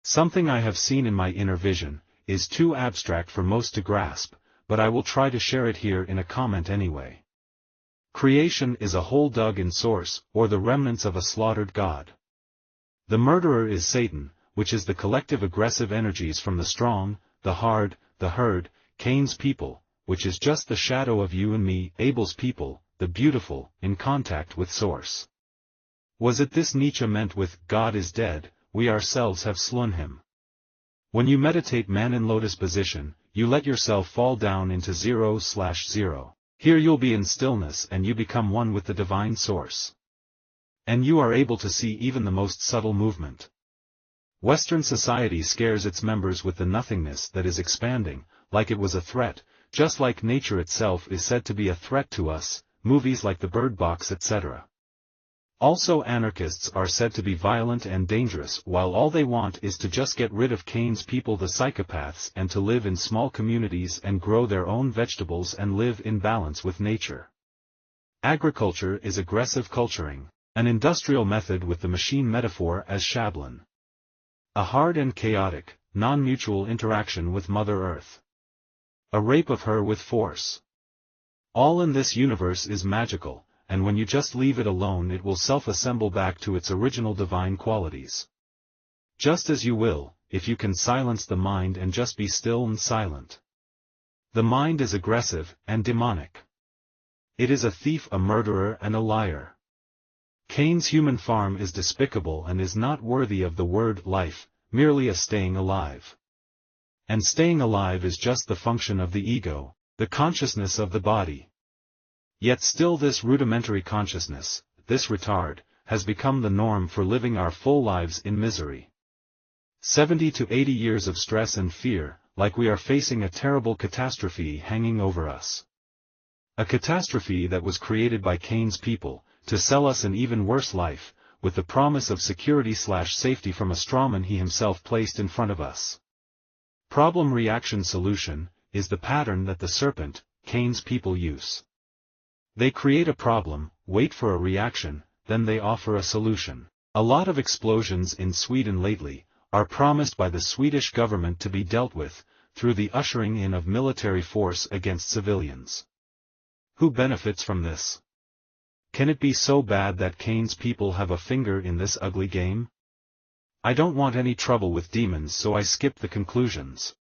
Something I have seen in my inner vision, is too abstract for most to grasp, but I will try to share it here in a comment anyway. Creation is a hole dug in source, or the remnants of a slaughtered God. The murderer is Satan, which is the collective aggressive energies from the strong, the hard, the herd, Cain's people, which is just the shadow of you and me, Abel's people, the beautiful, in contact with source. Was it this Nietzsche meant with, God is dead, we ourselves have slewn him? When you meditate man in lotus position, you let yourself fall down into 0/0. Here you'll be in stillness and you become one with the divine source. And you are able to see even the most subtle movement. Western society scares its members with the nothingness that is expanding, like it was a threat, just like nature itself is said to be a threat to us, movies like the Birdbox etc. Also anarchists are said to be violent and dangerous while all they want is to just get rid of Cain's people the psychopaths and to live in small communities and grow their own vegetables and live in balance with nature. Agriculture is aggressive culturing, an industrial method with the machine metaphor as shablon. A hard and chaotic, non-mutual interaction with Mother Earth. A rape of her with force. All in this universe is magical, and when you just leave it alone it will self-assemble back to its original divine qualities. Just as you will, if you can silence the mind and just be still and silent. The mind is aggressive and demonic. It is a thief, a murderer and a liar. Cain's human farm is despicable and is not worthy of the word life, merely a staying alive. And staying alive is just the function of the ego, the consciousness of the body. Yet still this rudimentary consciousness, this retard, has become the norm for living our full lives in misery. 70 to 80 years of stress and fear, like we are facing a terrible catastrophe hanging over us. A catastrophe that was created by Cain's people, to sell us an even worse life, with the promise of security/safety from a strawman he himself placed in front of us. Problem-reaction-solution, is the pattern that the serpent, Cain's people use. They create a problem, wait for a reaction, then they offer a solution. A lot of explosions in Sweden lately, are promised by the Swedish government to be dealt with, through the ushering in of military force against civilians. Who benefits from this? Can it be so bad that Cain's people have a finger in this ugly game? I don't want any trouble with demons so I skip the conclusions.